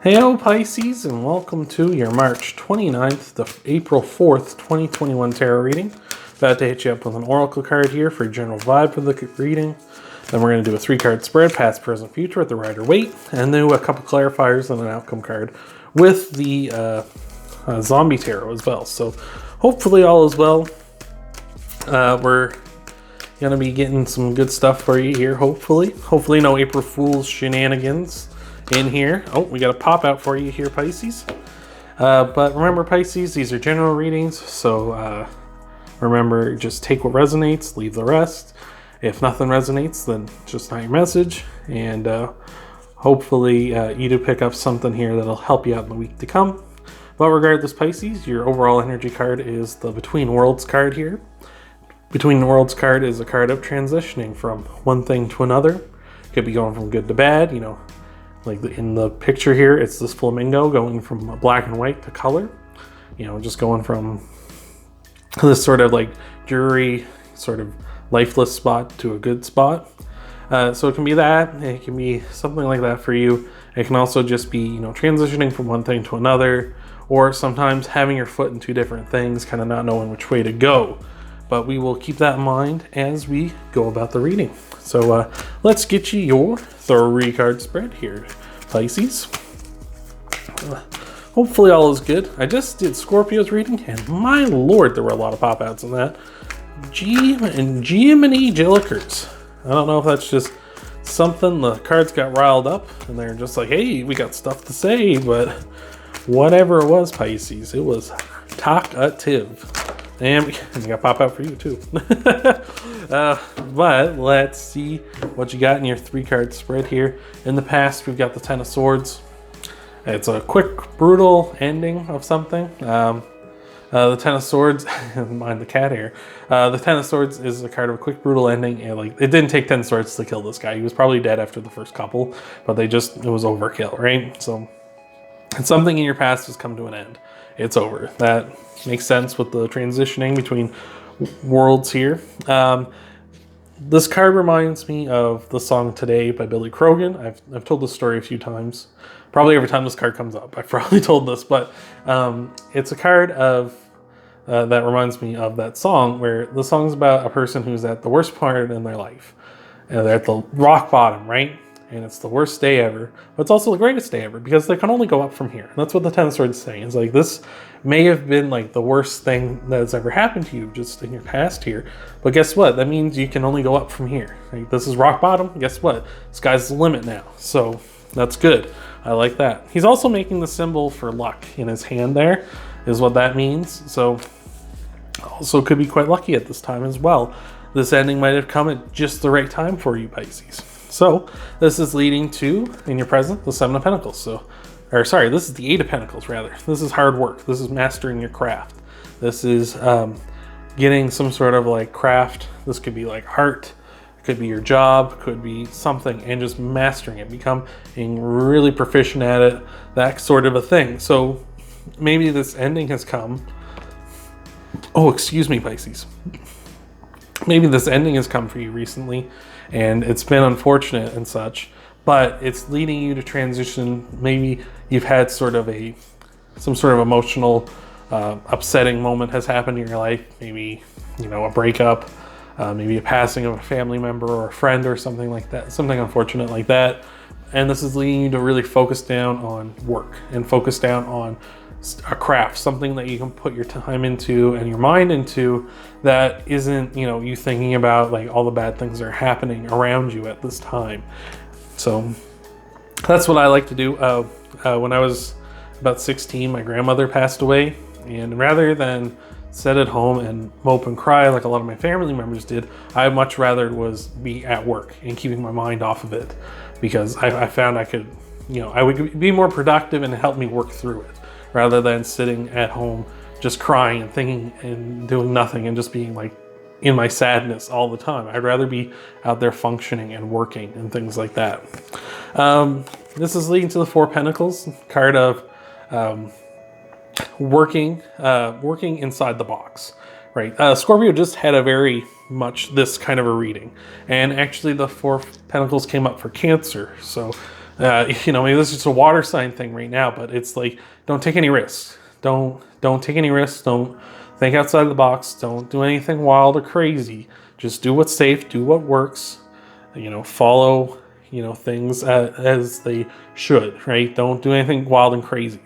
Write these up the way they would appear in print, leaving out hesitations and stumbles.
Heyo Pisces, and welcome to your March 29th to April 4th, 2021 tarot reading. About to hit you up with an oracle card here for a general vibe for the reading. Then we're going to do a 3-card spread, past, present, future with the Rider-Waite, and then a couple clarifiers and an outcome card with the zombie tarot as well. So hopefully all is well. We're going to be getting some good stuff for you here, hopefully. Hopefully no April Fool's shenanigans in here. Oh, we got a pop out for you here, Pisces. But remember, Pisces, these are general readings, so remember, just take what resonates, leave the rest. If nothing resonates, then just not your message, and hopefully you do pick up something here that'll help you out in the week to come. But regardless, Pisces, your overall energy card is the Between Worlds card here. Between Worlds card is a card of transitioning from one thing to another. Could be going from good to bad, you know. Like in the picture here, it's this flamingo going from black and white to color. You know, just going from this sort of like dreary, sort of lifeless spot to a good spot. So it can be that. It can be something like that for you. It can also just be, you know, transitioning from one thing to another, or sometimes having your foot in two different things, kind of not knowing which way to go. But we will keep that in mind as we go about the reading. So let's get you your 3-card spread here, Pisces. Hopefully all is good. I just did Scorpio's reading, and my lord, there were a lot of pop-outs in that. Gemini Jillikers. I don't know if that's just something the cards got riled up, and they're just like, hey, we got stuff to say, but whatever it was, Pisces, it was talkative. And we got pop out for you too. But let's see what you got in your 3-card spread here. In the past, we've got the 10 of Swords. It's a quick, brutal ending of something. The 10 of Swords, mind the cat here. The 10 of Swords is a card of a quick, brutal ending. And like, it didn't take 10 swords to kill this guy. He was probably dead after the first couple, but it was overkill, right? So something in your past has come to an end. It's over. That makes sense with the transitioning between worlds here. This card reminds me of the song Today by Billy Corgan. I've told this story a few times. Probably every time this card comes up, I've probably told this, but it's a card of that reminds me of that song, where the song's about a person who's at the worst part in their life. And they're at the rock bottom, right? And it's the worst day ever, but it's also the greatest day ever, because they can only go up from here. And that's what the 10 of Swords is saying. It's like, this may have been like the worst thing that's ever happened to you just in your past here, but guess what? That means you can only go up from here. Like, this is rock bottom. Guess what? Sky's the limit now. So that's good. I like that. He's also making the symbol for luck in his hand there, is what that means. So also could be quite lucky at this time as well. This ending might have come at just the right time for you, Pisces. So this is leading to, in your present, the 7 of Pentacles. This is the 8 of Pentacles, rather. This is hard work. This is mastering your craft. This is getting some sort of like craft. This could be like art, could be your job, could be something, and just mastering it, becoming really proficient at it, that sort of a thing. So maybe this ending has come. Oh, excuse me, Pisces. Maybe this ending has come for you recently, and it's been unfortunate and such, but it's leading you to transition. Maybe you've had some sort of emotional, upsetting moment has happened in your life. Maybe, you know, a breakup, maybe a passing of a family member or a friend or something like that, something unfortunate like that. And this is leading you to really focus down on work and focus down on a craft, something that you can put your time into and your mind into, that isn't, you know, you thinking about like all the bad things that are happening around you at this time. So that's what I like to do. When I was about 16, my grandmother passed away, and rather than sit at home and mope and cry like a lot of my family members did, I much rather be at work and keeping my mind off of it, because I found I could, you know, I would be more productive and help me work through it, rather than sitting at home just crying and thinking and doing nothing and just being like in my sadness all the time. I'd rather be out there functioning and working and things like that. This is leading to the 4 of Pentacles, card of working inside the box, right? Scorpio just had a very much this kind of a reading, and actually the 4 of Pentacles came up for Cancer. So You know, maybe this is just a water sign thing right now, but it's like, don't take any risks. Don't take any risks. Don't think outside the box. Don't do anything wild or crazy. Just do what's safe. Do what works. You know, follow, you know, things as they should, right? Don't do anything wild and crazy.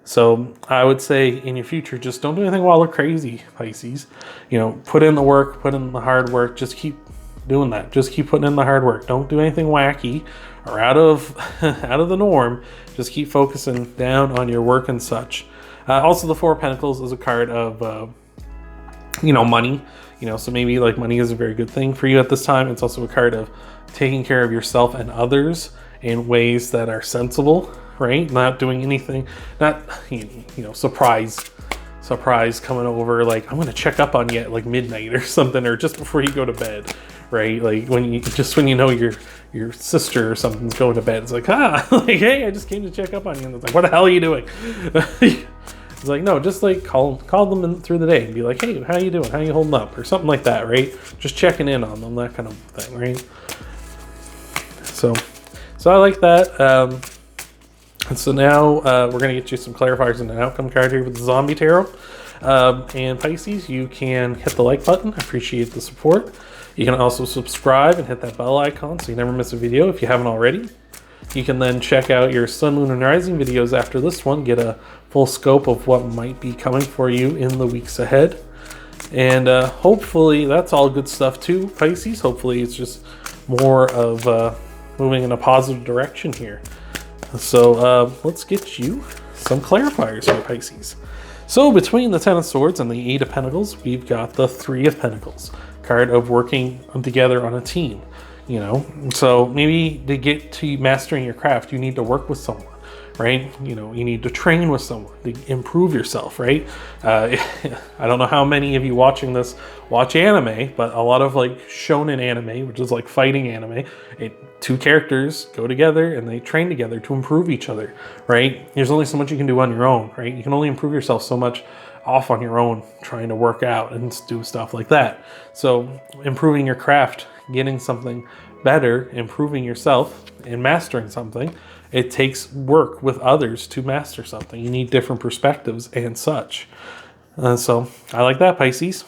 So I would say in your future, just don't do anything wild or crazy, Pisces. You know, put in the work, put in the hard work. Just keep doing that. Just keep putting in the hard work. Don't do anything wacky or out of out of the norm. Just keep focusing down on your work and such. Also, the Four of Pentacles is a card of you know, money. You know, so maybe like money is a very good thing for you at this time. It's also a card of taking care of yourself and others in ways that are sensible, right? Not doing anything, not, you know, surprise coming over, like, I'm gonna check up on you at like midnight or something, or just before you go to bed, right? Like when you know your sister or something's going to bed, it's like, like, hey, I just came to check up on you. And it's like, what the hell are you doing? It's like, no, just like call them in through the day and be like, hey, how you doing? How you holding up? Or something like that, right? Just checking in on them, that kind of thing, right? So I like that. And so now we're going to get you some clarifiers and an outcome card here with the Zombie Tarot. And Pisces, you can hit the like button. I appreciate the support. You can also subscribe and hit that bell icon so you never miss a video if you haven't already. You can then check out your Sun, Moon, and Rising videos after this one, get a full scope of what might be coming for you in the weeks ahead. And hopefully that's all good stuff too, Pisces. Hopefully it's just more of moving in a positive direction here. So let's get you some clarifiers here, Pisces. So between the Ten of Swords and the Eight of Pentacles, we've got the Three of Pentacles, card of working together on a team. You know, so maybe to get to mastering your craft, you need to work with someone, right? You know, you need to train with someone to improve yourself, right? I don't know how many of you watching this watch anime, but a lot of like shonen anime, which is like fighting anime, two characters go together and they train together to improve each other, right? There's only so much you can do on your own, right? You can only improve yourself so much off on your own, trying to work out and do stuff like that. So improving your craft, getting something better, improving yourself, and mastering something, it takes work with others to master something. You need different perspectives and such. So I like that, Pisces.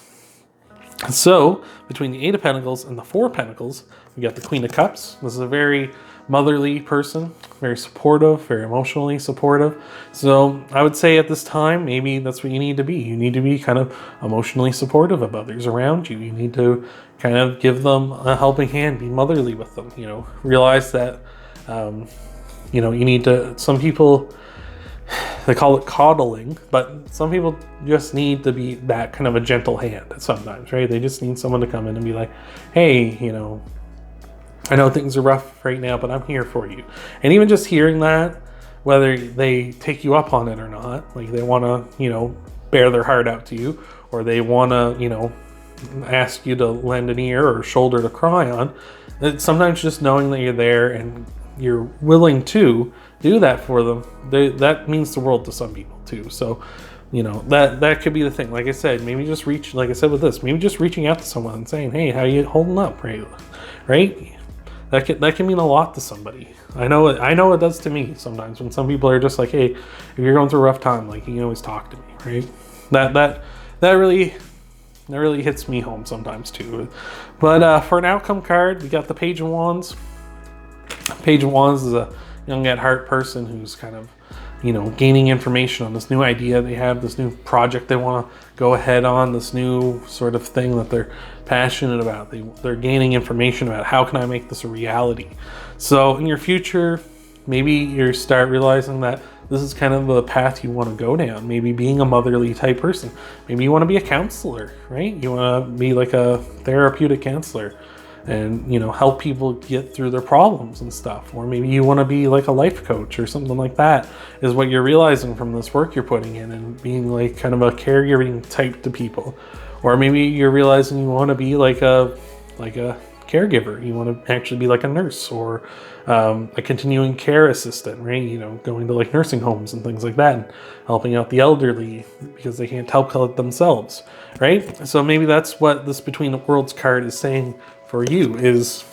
So between the Eight of Pentacles and the Four of Pentacles, we got the Queen of Cups. This is a very motherly person, very supportive, very emotionally supportive. So I would say at this time, maybe that's what you need to be. You need to be kind of emotionally supportive of others around you. You need to kind of give them a helping hand, be motherly with them, you know, realize that, you know, you need to, some people, they call it coddling, but some people just need to be that kind of a gentle hand sometimes, right? They just need someone to come in and be like, hey, you know, I know things are rough right now, but I'm here for you. And even just hearing that, whether they take you up on it or not, like they want to, you know, bear their heart out to you, or they want to, you know, ask you to lend an ear or shoulder to cry on, it's sometimes just knowing that you're there and you're willing to do that for them, that means the world to some people too. So, you know, that could be the thing. Like I said, maybe just reach, like I said with this, maybe just reaching out to someone and saying, hey, how you holding up, right? That can mean a lot to somebody. I know it does to me sometimes when some people are just like, hey, if you're going through a rough time, like, you can always talk to me, right? That really hits me home sometimes too. But for an outcome card, we got the Page of Wands. Page of Wands is a young at heart person who's kind of, you know, gaining information on this new idea they have, this new project they want to go ahead on, this new sort of thing that they're passionate about. They're gaining information about how can I make this a reality. So in your future, maybe you start realizing that this is kind of the path you want to go down. Maybe being a motherly type person. Maybe you want to be a counselor, right? You want to be like a therapeutic counselor and, you know, help people get through their problems and stuff. Or maybe you want to be like a life coach or something like that, is what you're realizing from this work you're putting in and being like kind of a caregiving type to people. Or maybe you're realizing you want to be like a caregiver. You want to actually be like a nurse or a continuing care assistant, right? You know, going to like nursing homes and things like that and helping out the elderly because they can't help themselves, right? So maybe that's what this Between the Worlds card is saying for you, is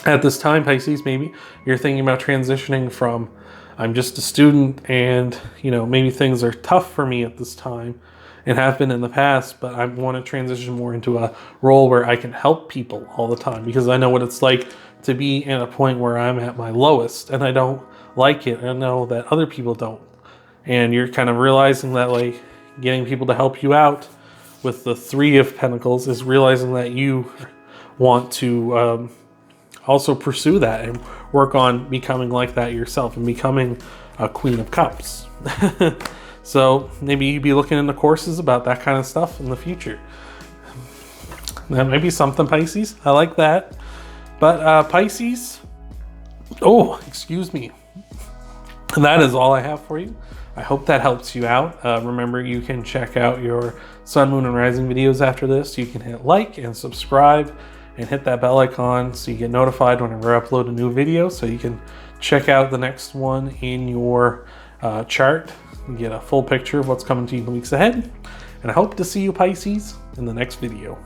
At this time, Pisces, maybe you're thinking about transitioning from I'm just a student and, you know, maybe things are tough for me at this time and have been in the past, but I want to transition more into a role where I can help people all the time because I know what it's like to be at a point where I'm at my lowest and I don't like it. I know that other people don't. And you're kind of realizing that, like, getting people to help you out with the Three of Pentacles is realizing that you want to also pursue that and work on becoming like that yourself and becoming a Queen of Cups. So maybe you'd be looking into courses about that kind of stuff in the future. That might be something, Pisces. I like that. But Pisces, oh, excuse me. That is all I have for you. I hope that helps you out. Remember, you can check out your sun, moon, and rising videos after this. You can hit like and subscribe and hit that bell icon so you get notified whenever I upload a new video, so you can check out the next one in your chart and get a full picture of what's coming to you in the weeks ahead. And I hope to see you, Pisces, in the next video.